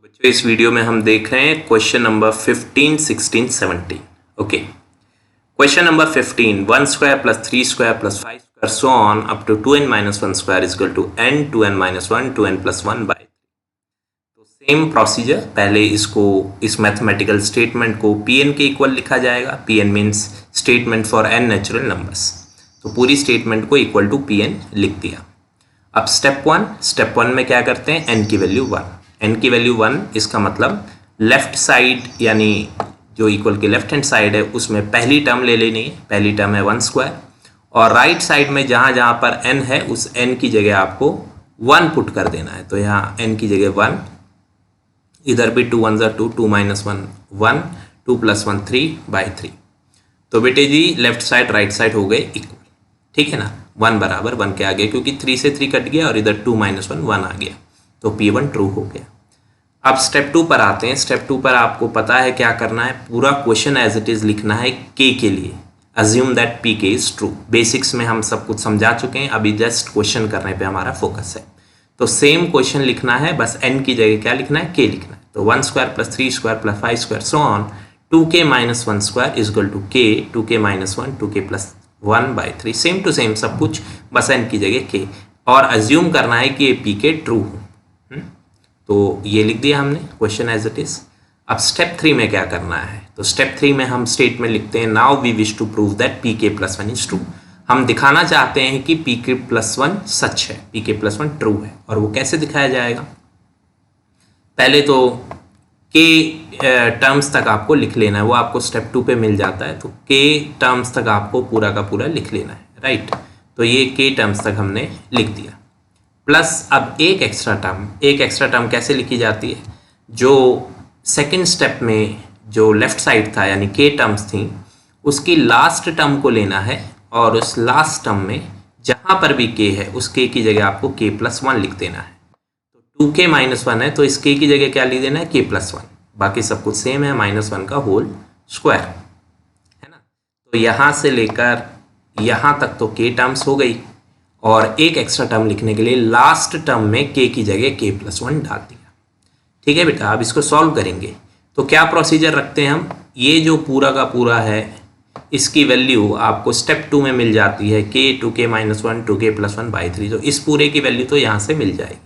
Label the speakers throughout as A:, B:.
A: बच्चों इस वीडियो में हम देख रहे हैं question number 15, 16, 17। Okay, question number 15, 1 square plus 3 square plus 5 square so on up to 2n minus 1 square is equal to n 2n minus 1 2n plus 1 by. तो same procedure, पहले इसको इस मैथमेटिकल स्टेटमेंट को pn के equal लिखा जाएगा। pn means statement for n natural numbers. तो पूरी स्टेटमेंट को इक्वल टू pn लिख दिया। अब स्टेप वन में क्या करते हैं, n की वैल्यू 1। n की वैल्यू 1, इसका मतलब लेफ्ट साइड यानी जो इक्वल के लेफ्ट हैंड साइड है उसमें पहली टर्म ले लेनी है। पहली टर्म है 1 स्क्वायर, और राइट साइड में जहाँ जहाँ पर n है उस n की जगह आपको 1 पुट कर देना है। तो यहाँ n की जगह 1, इधर भी 2 1 2 2 माइनस 1 1 2 प्लस 1 3 बाई 3। तो बेटे जी लेफ्ट साइड राइट साइड हो गए इक्वल, ठीक है ना। 1 बराबर 1 के आगे, क्योंकि 3 से 3 कट गया और इधर 2 माइनस 1 1 आ गया, तो P1 ट्रू हो गया। अब स्टेप 2 पर आते हैं। स्टेप 2 पर आपको पता है क्या करना है, पूरा क्वेश्चन एज इट इज लिखना है k के लिए। Assume that pk is true. Basics में हम सब कुछ समझा चुके हैं, अभी जस्ट क्वेश्चन करने पे हमारा फोकस है। तो सेम क्वेश्चन लिखना है, बस n की जगह क्या लिखना है, k लिखना है। तो 1 square plus 3 square plus 5 square so on 2k minus 1 square is equal to k 2k minus 1 2k plus 1 by 3। Same to same सब कुछ, बस n की जगह k, और अज्यूम करना है कि ये pk ट्रू हो। तो ये लिख दिया हमने क्वेश्चन एज इट इज। अब स्टेप 3 में क्या करना है, तो स्टेप 3 में हम स्टेटमेंट लिखते हैं, now we wish to prove that pk plus 1 is true. हम दिखाना चाहते हैं कि pk प्लस 1 सच है, pk प्लस 1 ट्रू है। और वो कैसे दिखाया जाएगा, पहले तो k टर्म्स तक आपको लिख लेना है, वो आपको स्टेप 2 पे मिल जाता है। तो k टर्म्स तक आपको पूरा का पूरा लिख लेना है, राइट। तो ये k टर्म्स तक हमने लिख दिया, प्लस अब एक एक्स्ट्रा टर्म कैसे लिखी जाती है, जो सेकंड स्टेप में जो लेफ्ट साइड था यानी k टर्म्स थी, उसकी लास्ट टर्म को लेना है, और उस लास्ट टर्म में जहाँ पर भी k है उस k की जगह आपको k प्लस 1 लिख देना है। तो 2k माइनस 1 है, तो इस k की जगह क्या लिख देना है, k प्लस 1। बाकी सब कुछ सेम है, माइनस 1 का होल स्क्वायर, है ना। तो यहाँ से लेकर यहाँ तक तो k टर्म्स हो गई, और एक एक्स्ट्रा टर्म लिखने के लिए लास्ट टर्म में k की जगह k प्लस 1 डाल दिया। ठीक है बेटा, अब इसको सॉल्व करेंगे तो क्या प्रोसीजर रखते हैं हम, ये जो पूरा का पूरा है इसकी वैल्यू आपको स्टेप 2 में मिल जाती है k 2k minus 1 2k plus 1 by 3। तो इस पूरे की वैल्यू तो यहाँ से मिल जाएगी,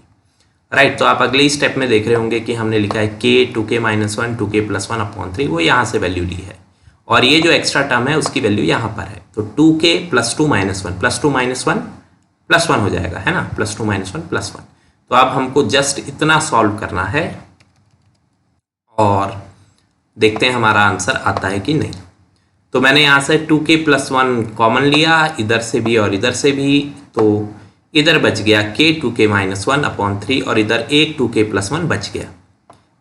A: राइट। तो आप अगले ही स्टेप में देख रहे होंगे कि हमने लिखा है k 2k minus 1 2k plus 1 upon 3, वो यहाँ से वैल्यू ली है, और ये जो एक्स्ट्रा टर्म है उसकी वैल्यू यहाँ पर है। तो 2k plus 2 minus 1 plus 2 minus 1 plus 1 हो जाएगा, है ना, प्लस 2 माइनस 1 प्लस 1। तो अब हमको जस्ट इतना सॉल्व करना है और देखते हैं हमारा आंसर आता है कि नहीं। तो मैंने यहाँ से 2k प्लस 1 कॉमन लिया, इधर से भी और इधर से भी, तो इधर बच गया k 2k माइनस 1 अपॉन 3, और इधर एक 2k प्लस 1 बच गया।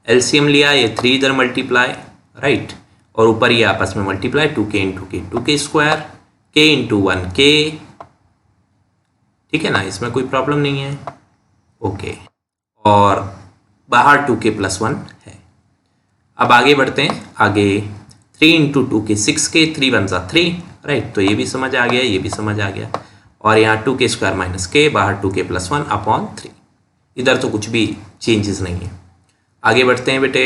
A: एलसीएम लिया, ये 3 इधर मल्टीप्लाई, राइट, और ऊपर ये आपस में multiply 2k into k 2k square k into 1k, ठीक है ना, इसमें कोई प्रॉब्लम नहीं है। ओके, और बाहर 2k प्लस 1 है। अब आगे बढ़ते हैं, आगे 3 इंटू 2k 6k 3 1 3, राइट। तो ये भी समझ आ गया, ये भी समझ आ गया, और यहाँ 2k स्क्वायर माइनस k, बाहर 2k प्लस 1 अपॉन 3, इधर तो कुछ भी चेंजेस नहीं है। आगे बढ़ते हैं बेटे,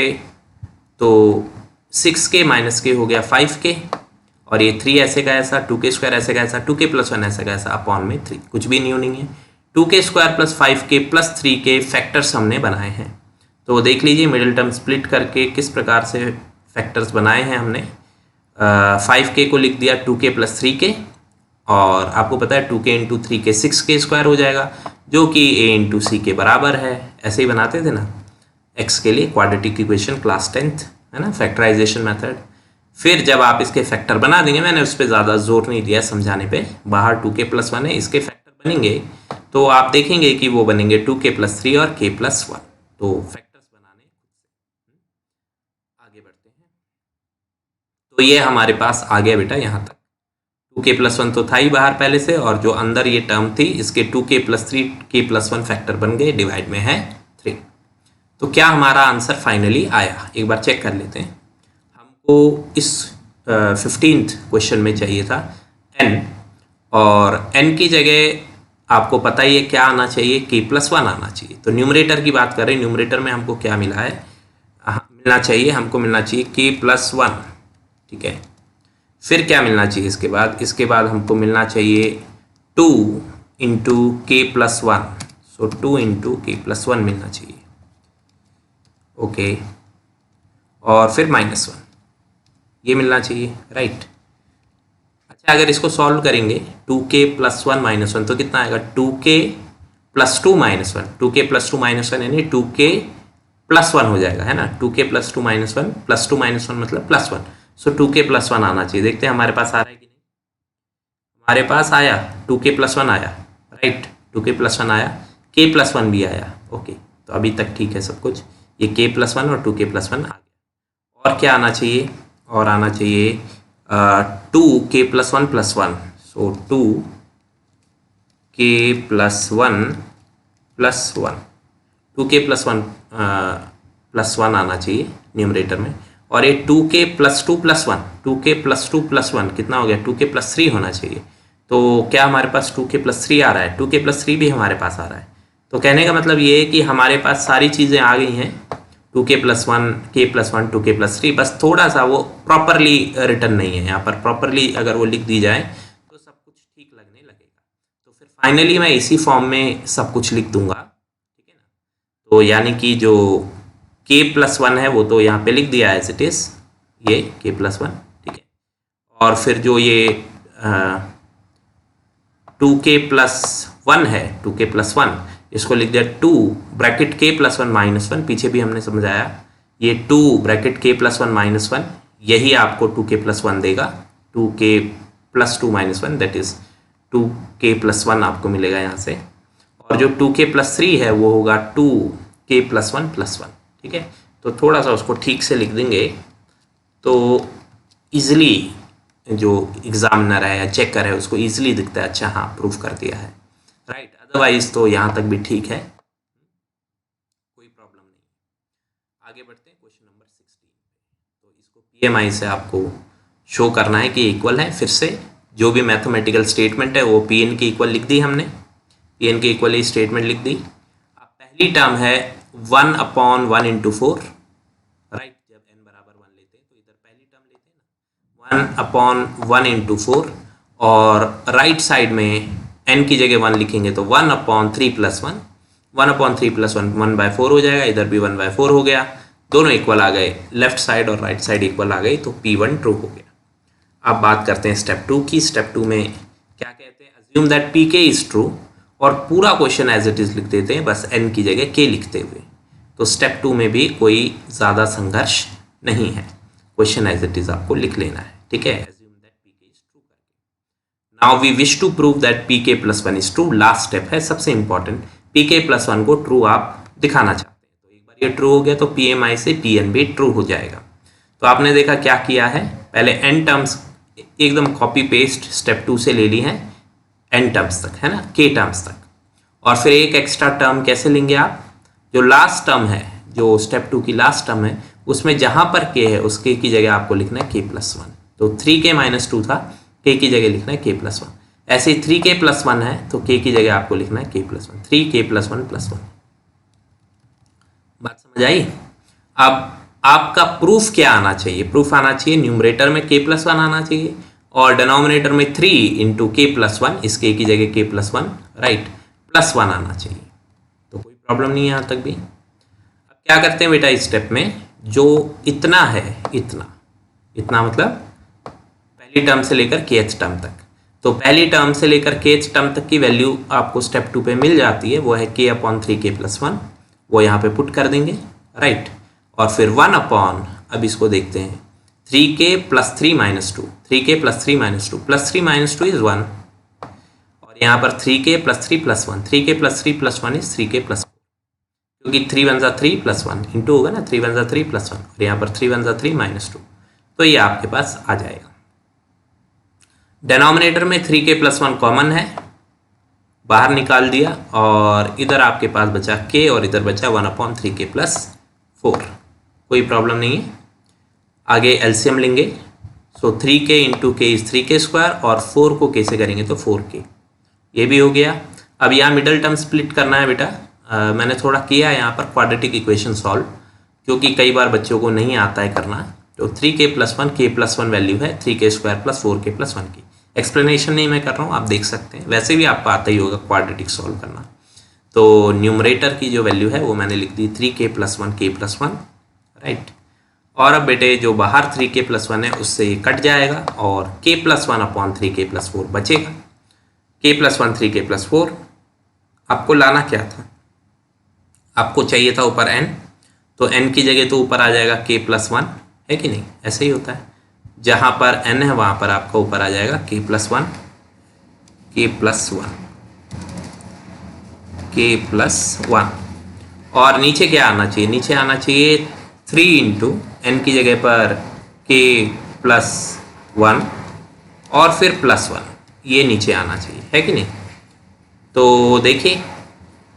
A: तो 6k माइनस k हो गया 5k, और ये 3 ऐसे का ऐसा, 2k स्क्वायर ऐसे का ऐसा, 2k प्लस 1 ऐसे का ऐसा अपॉन में 3, कुछ भी न्यू नहीं है। 2k square plus 5k plus 3k factors हमने बनाए हैं। तो देख लीजिए मिडिल टर्म स्प्लिट करके किस प्रकार से फैक्टर्स बनाए हैं हमने। 5k को लिख दिया 2k प्लस 3k, और आपको पता है 2k into 3k 6k square हो जाएगा, जो कि a इंटू सी के बराबर है। ऐसे ही बनाते थे ना x के लिए क्वाड्रेटिक इक्वेशन क्लास 10th, है ना, फैक्टराइजेशन मेथड। फिर जब आप इसके फैक्टर बना देंगे, मैंने उस पर ज़्यादा जोर नहीं दिया समझाने पे, बाहर 2k प्लस 1 है, इसके फैक्टर बनेंगे तो आप देखेंगे कि वो बनेंगे 2k प्लस 3 और k प्लस 1। तो फैक्टर्स बनाने आगे बढ़ते हैं, तो ये हमारे पास आ गया बेटा यहाँ तक। 2k प्लस 1 तो था ही बाहर पहले से, और जो अंदर ये टर्म थी इसके 2k plus 3 k plus 1 factor बन गए, डिवाइड में है 3। तो क्या हमारा आंसर फाइनली आया, एक बार चेक कर लेते हैं। हमको इस 15th क्वेश्चन में चाहिए था n, और n की जगह आपको पता ही है क्या आना चाहिए, k प्लस 1 आना चाहिए। तो न्यूमरेटर की बात करें, न्यूमरेटर में हमको क्या मिला है, मिलना चाहिए, हमको मिलना चाहिए k+1, ठीक है। फिर क्या मिलना चाहिए इसके बाद? इसके बाद हमको मिलना चाहिए 2 इंटू k+1, सो 2 इंटू k+1 मिलना चाहिए, ओके। और फिर -1 ये मिलना चाहिए, राइट। अच्छा, अगर इसको सॉल्व करेंगे 2k+1 -1 तो कितना आएगा? 2k+2 -1, 2k+2 -1 यानी 2k+1 हो जाएगा, है ना। 2k+2 -1 +2 -1 मतलब +1, सो 2k+1 आना चाहिए। देखते हैं हमारे पास आ रहा है कि नहीं। हमारे पास आया 2k+1 आया, राइट, 2k+1 आया, k+1 भी आया, ओके। तो अभी तक ठीक है सब कुछ, ये k+1 और 2k+1 आ गया। और क्या आना चाहिए? और आना चाहिए 2k+1 +1, सो 2k+1 +1, 2k+1 +1 आना चाहिए न्यूमरेटर में। और ये 2k+2 +1, 2k+2 +1 कितना हो गया? 2k+3 होना चाहिए। तो क्या हमारे पास 2k+3 आ रहा है? 2k+3 भी हमारे पास आ रहा है। तो कहने का मतलब ये है कि हमारे पास सारी चीज़ें आ गई हैं, 2k+1, k+1, 2k+3, बस थोड़ा सा वो प्रॉपरली रिटर्न नहीं है यहाँ पर। प्रॉपरली अगर वो लिख दी जाए तो सब कुछ ठीक लगने लगेगा। तो फिर फाइनली मैं इसी फॉर्म में सब कुछ लिख दूंगा, ठीक है ना। तो यानी कि जो k+1 है वो तो यहाँ पे लिख दिया एज इट इज़, ये k+1, ठीक है। और फिर जो ये 2k+1 है, 2k+1 इसको लिख दिया 2 ब्रैकेट k+1 -1, पीछे भी हमने समझाया, ये 2 ब्रैकेट k+1 -1 यही आपको 2k+1 देगा, 2k+2 -1 दैट इज 2k+1 आपको मिलेगा यहाँ से। और जो 2k+3 है वो होगा 2k+1 +1, ठीक है। तो थोड़ा सा उसको ठीक से लिख देंगे तो ईजिली जो एग्जामिनर है या चेकर है उसको ईजिली दिखता है, अच्छा हाँ प्रूफ कर दिया है, राइट। अदरवाइज तो यहाँ तक भी ठीक है, कोई प्रॉब्लम नहीं। आगे बढ़ते हैं क्वेश्चन नंबर 16। तो इसको PMI से आपको शो करना है कि इक्वल है। फिर से जो भी मैथमेटिकल स्टेटमेंट है वो PN के इक्वल लिख दी हमने, PN के इक्वल ही स्टेटमेंट लिख दी। अब पहली टर्म है 1/1 × 4, राइट। जब n बराबर 1 लेते हैं तो इधर पहली टर्म लेते हैं ना, 1/1 × 4, और राइट साइड में n की जगह 1 लिखेंगे तो 1/3 + 1, 1/3 + 1 1/4 हो जाएगा, इधर भी 1/4 हो गया, दोनों इक्वल आ गए, लेफ्ट साइड और राइट साइड इक्वल आ गई, तो P1 ट्रू हो गया। अब बात करते हैं स्टेप 2 की। स्टेप 2 में क्या कहते हैं? Assume that Pk is true, और पूरा क्वेश्चन एज इट इज लिख देते हैं, बस n की जगह k लिखते हुए। तो स्टेप 2 में भी कोई ज़्यादा संघर्ष नहीं है, क्वेश्चन एज इट इज आपको लिख लेना है, ठीक है। Assume that Pk is true करके now we wish to prove that Pk+1 is true. Last step है, सबसे इंपॉर्टेंट, Pk+1 को ट्रू आप दिखाना चाहते हैं। तो एक बार ये ट्रू हो गया तो PMI से PN भी ट्रू हो जाएगा। तो आपने देखा क्या किया है, पहले n टर्म्स एकदम कॉपी पेस्ट स्टेप 2 से ले ली है, n टर्म्स तक, है ना, k टर्म्स तक। और फिर एक एक्स्ट्रा टर्म कैसे लेंगे आप? जो लास्ट टर्म है, जो स्टेप 2 की लास्ट टर्म है, उसमें जहां पर k है उस k की जगह आपको लिखना है k+1। तो 3k - 2 था, k की जगह लिखना है k+1। ऐसे ही 3k+1 है तो k की जगह आपको लिखना है k+1, 3k+1 +1। बात समझ आई? अब आपका प्रूफ क्या आना चाहिए? प्रूफ आना चाहिए न्यूमरेटर में k+1 आना चाहिए, और डिनोमिनेटर में 3 × k+1, इस k की जगह k+1, राइट, +1 आना चाहिए। तो कोई प्रॉब्लम नहीं है यहाँ तक भी। अब क्या करते हैं बेटा, इस स्टेप में जो इतना है, इतना मतलब पहली टर्म से लेकर kth टर्म तक, तो पहली टर्म से लेकर kth टर्म तक की वैल्यू आपको स्टेप 2 पे मिल जाती है, वो है k/3k+1, वो यहाँ पे पुट कर देंगे, राइट। और फिर 1/, अब इसको देखते हैं, 3k + 3 - 2, 3k + 3 - 2, +3 - 2 इज 1, और यहाँ पर 3k + 3 + 1, 3k + 3 + 1 इज 3k + 4, क्योंकि 3 × 3 + 1 इंटू होगा ना, 3 × 3 + 1, और यहाँ पर 3 × 3 - 2, तो ये आपके पास आ जाएगा। डिनोमिनेटर में 3k + 1 कॉमन है, बाहर निकाल दिया, और इधर आपके पास बचा k और इधर बचा 1/3k + 4, कोई प्रॉब्लम नहीं है। आगे एलसीएम लेंगे, सो 3k × k इज 3k², और 4 को k से करेंगे तो 4k, ये भी हो गया। अब यहाँ मिडल टर्म स्प्लिट करना है बेटा, मैंने थोड़ा किया है यहाँ पर क्वाड्रेटिक इक्वेशन सॉल्व, क्योंकि कई बार बच्चों को नहीं आता है करना। तो 3k+1 k+1 वैल्यू है 3k² + 4k+1 की। एक्सप्लेनेशन नहीं मैं कर रहा हूँ, आप देख सकते हैं, वैसे भी आपको आता ही होगा क्वाड्रेटिक सॉल्व करना। तो न्यूमरेटर की जो वैल्यू है वो मैंने लिख दी 3k+1 k+1, राइट। और अब बेटे जो बाहर 3k+1 है उससे ये कट जाएगा और k+1/3k+4 बचेगा। k+1 3k+4 आपको लाना क्या था, आपको चाहिए था ऊपर n, तो n की जगह तो ऊपर आ जाएगा k+1, है कि नहीं, ऐसे ही होता है। जहाँ पर n है वहाँ पर आपका ऊपर आ जाएगा k+1 और नीचे क्या आना चाहिए, नीचे आना चाहिए 3 × n की जगह पर k+1 और फिर +1, ये नीचे आना चाहिए, है कि नहीं। तो देखिए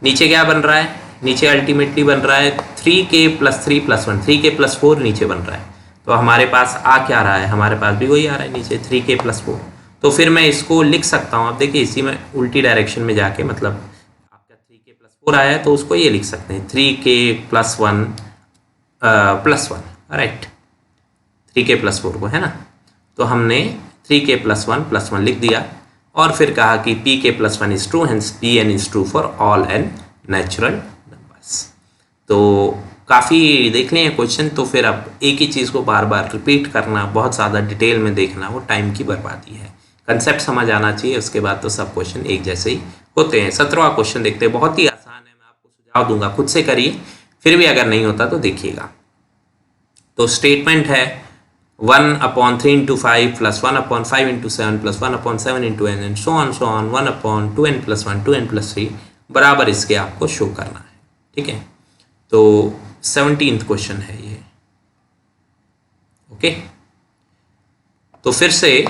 A: नीचे क्या बन रहा है, नीचे अल्टीमेटली बन रहा है 3k+3+1, 3k+4 नीचे बन रहा है। तो हमारे पास आ क्या रहा है, हमारे पास भी वही आ रहा है नीचे 3k+4। तो फिर मैं इसको लिख सकता हूँ, आप देखिए इसी में उल्टी डायरेक्शन में जाके, मतलब आपका 3k+4 आया है तो उसको ये लिख सकते हैं 3k+1 +1, राइट, 3k+4 को, है ना। तो हमने 3k+1 +1 लिख दिया और फिर कहा कि pk+1 is true, hence pn is true for all n natural numbers. तो काफ़ी देखने हैं क्वेश्चन, तो फिर अब एक ही चीज़ को बार बार रिपीट करना, बहुत ज़्यादा डिटेल में देखना, वो टाइम की बर्बादी है। कंसेप्ट समझ आना चाहिए, उसके बाद तो सब क्वेश्चन एक जैसे ही होते हैं। 17वां क्वेश्चन देखते हैं, बहुत ही आसान है, मैं आपको सुझाव दूंगा खुद से करिए, फिर भी अगर नहीं होता तो देखिएगा। तो स्टेटमेंट है 1/3 × 5 + 1/5 × 7 + 1/7 × n and so on 1/2n + 1 2n + 3 बराबर इसके आपको शो करना है, ठीक है। तो 17th क्वेश्चन है ये, ओके। तो फिर से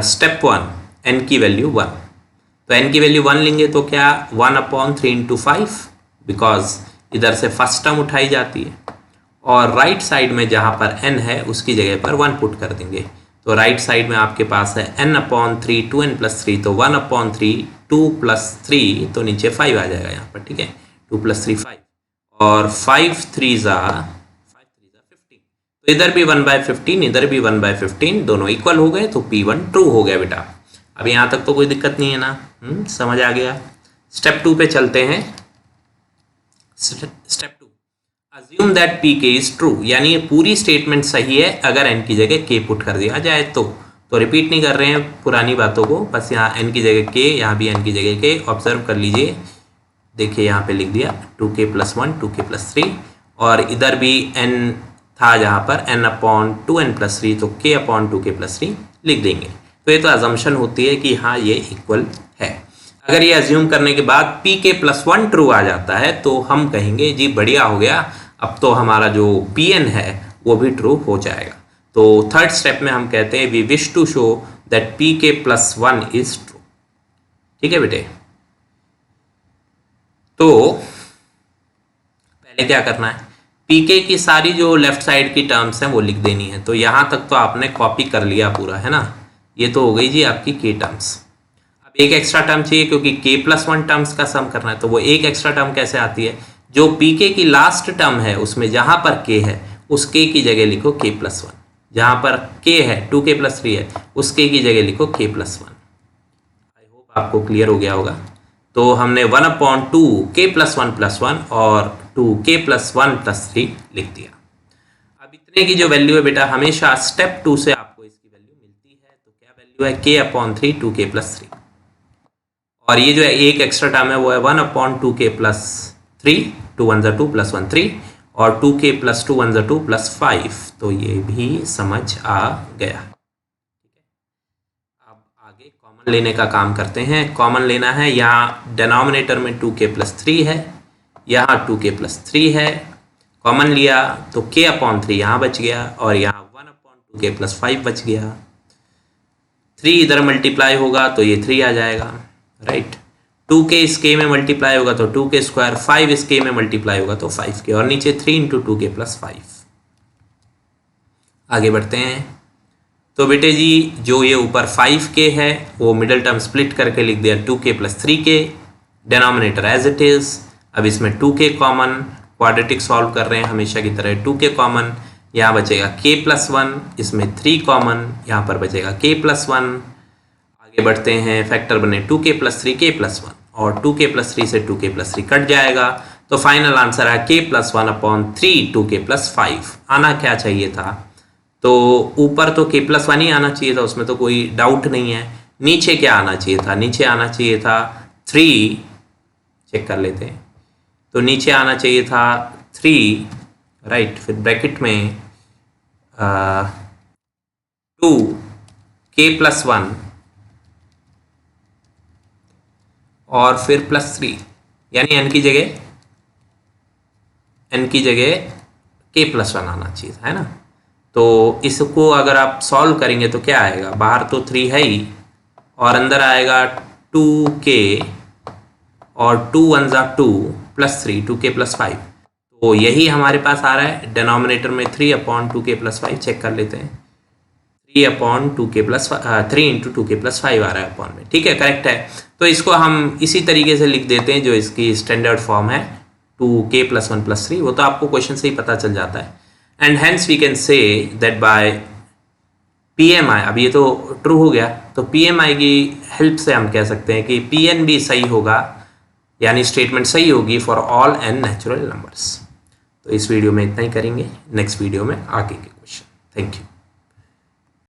A: स्टेप 1, n की वैल्यू 1, तो n की वैल्यू 1 लेंगे तो क्या 1/3 × 5, बिकॉज इधर से फर्स्ट टर्म उठाई जाती है और राइट साइड में जहाँ पर n है उसकी जगह पर 1 पुट कर देंगे। तो राइट साइड में आपके पास है n/3 2n + 3, तो 1/3 2 + 3, तो नीचे 5 आ जाएगा यहाँ पर, ठीक है, 2 + 3 5 और 5 3 ज़ा 15, तो इधर भी 1/15 इधर भी 1/15, दोनों इक्वल हो गए, तो P1 ट्रू हो गया बेटा। अब यहाँ तक तो कोई दिक्कत नहीं है ना, समझ आ गया। स्टेप 2 पे चलते हैं। स्टेप 2, अज्यूम दैट पी के इज ट्रू, यानी ये पूरी स्टेटमेंट सही है अगर n की जगह k पुट कर दिया जाए तो रिपीट नहीं कर रहे हैं पुरानी बातों को, बस यहाँ n की जगह k, यहाँ भी n की जगह k, ऑब्जर्व कर लीजिए। देखिए यहाँ पे लिख दिया 2k+1 2k+3 और इधर भी n था जहाँ पर n/2n + 3, तो k/2k+3 लिख देंगे। तो ये तो अजम्पशन होती है कि हाँ ये इक्वल है। अगर ये अज्यूम करने के बाद pk+1 ट्रू आ जाता है तो हम कहेंगे जी बढ़िया हो गया, अब तो हमारा जो pn है वो भी ट्रू हो जाएगा। तो थर्ड स्टेप में हम कहते हैं we wish to show that pk+1 is true, ठीक है बेटे। तो पहले क्या करना है, pk की सारी जो लेफ्ट साइड की टर्म्स हैं वो लिख देनी है। तो यहाँ तक तो आपने कॉपी कर लिया पूरा, है ना, ये तो हो गई जी आपकी k टर्म्स। अब एक एक्स्ट्रा टर्म चाहिए क्योंकि k+1 टर्म्स का सम करना है, तो वो एक एक्स्ट्रा टर्म कैसे आती है, जो pk की लास्ट टर्म है उसमें जहाँ पर k है उस k की जगह लिखो k+1, जहाँ पर k है 2k+3 है उस k की जगह लिखो k+1। आई होप आपको क्लियर हो गया होगा। तो हमने 1/2 k+1 + 1 और 2k+1 + 3 लिख दिया। अब इतने की जो वैल्यू है बेटा हमेशा स्टेप 2 से आपको इसकी वैल्यू मिलती है, तो क्या वैल्यू है k/3 2k+3 और ये जो है एक एक्स्ट्रा टर्म है वो है 1/2k+3, 2 1 2 + 1 3 और 2k+2 1 2 + 5, तो ये भी समझ आ गया। आगे कॉमन लेने का काम करते हैं। कॉमन लेना है, यहाँ डिनोमिनेटर में 2k+3 है, यहाँ 2k+3 है, कॉमन लिया तो k/3 यहाँ बच गया और यहाँ 1/2k+5 बच गया। 3 इधर मल्टीप्लाई होगा तो ये 3 आ जाएगा, राइट। 2k इस k में मल्टीप्लाई होगा तो 2k², 5 इस k में मल्टीप्लाई होगा तो 5k और नीचे 3 × 2k+5। आगे बढ़ते हैं। तो बेटे जी जो ये ऊपर 5k है वो मिडल टर्म स्प्लिट करके लिख दिया 2k + 3k, denominator as it is. अब इसमें 2k कॉमन, क्वाड्रेटिक सॉल्व कर रहे हैं हमेशा की तरह 2k कॉमन, यहाँ बचेगा k+1, इसमें 3 कॉमन, यहाँ पर बचेगा k+1। आगे बढ़ते हैं, फैक्टर बने 2k+3 k+1 और 2k+3 से 2k+3 कट जाएगा, तो फाइनल आंसर है k+1/3 2k+5। आना क्या चाहिए था, तो ऊपर तो k+1 ही आना चाहिए था, उसमें तो कोई डाउट नहीं है। नीचे क्या आना चाहिए था, नीचे आना चाहिए था 3, चेक कर लेते हैं, तो नीचे आना चाहिए था 3, राइट, फिर ब्रैकेट में 2k+1 और फिर +3, यानी n की जगह k+1 आना चाहिए था, है ना। तो इसको अगर आप सॉल्व करेंगे तो क्या आएगा, बाहर तो 3 है ही और अंदर आएगा 2k और 2 1 2 +3 2k+5, तो यही हमारे पास आ रहा है। डिनोमिनेटर में 3/2k+5 चेक कर लेते हैं, 3 इंटू 2k+5 आ रहा है अपॉन में, ठीक है, करेक्ट है। तो इसको हम इसी तरीके से लिख देते हैं जो इसकी स्टैंडर्ड फॉर्म है 2k+1+3, वो तो आपको क्वेश्चन से ही पता चल जाता है। And hence we can say that by PMI, अब ये तो ट्रू हो गया, तो PMI की हेल्प से हम कह सकते हैं कि PN भी सही होगा, यानी स्टेटमेंट सही होगी for all n natural numbers. तो इस वीडियो में इतना ही करेंगे, नेक्स्ट वीडियो में आगे के क्वेश्चन। Thank you.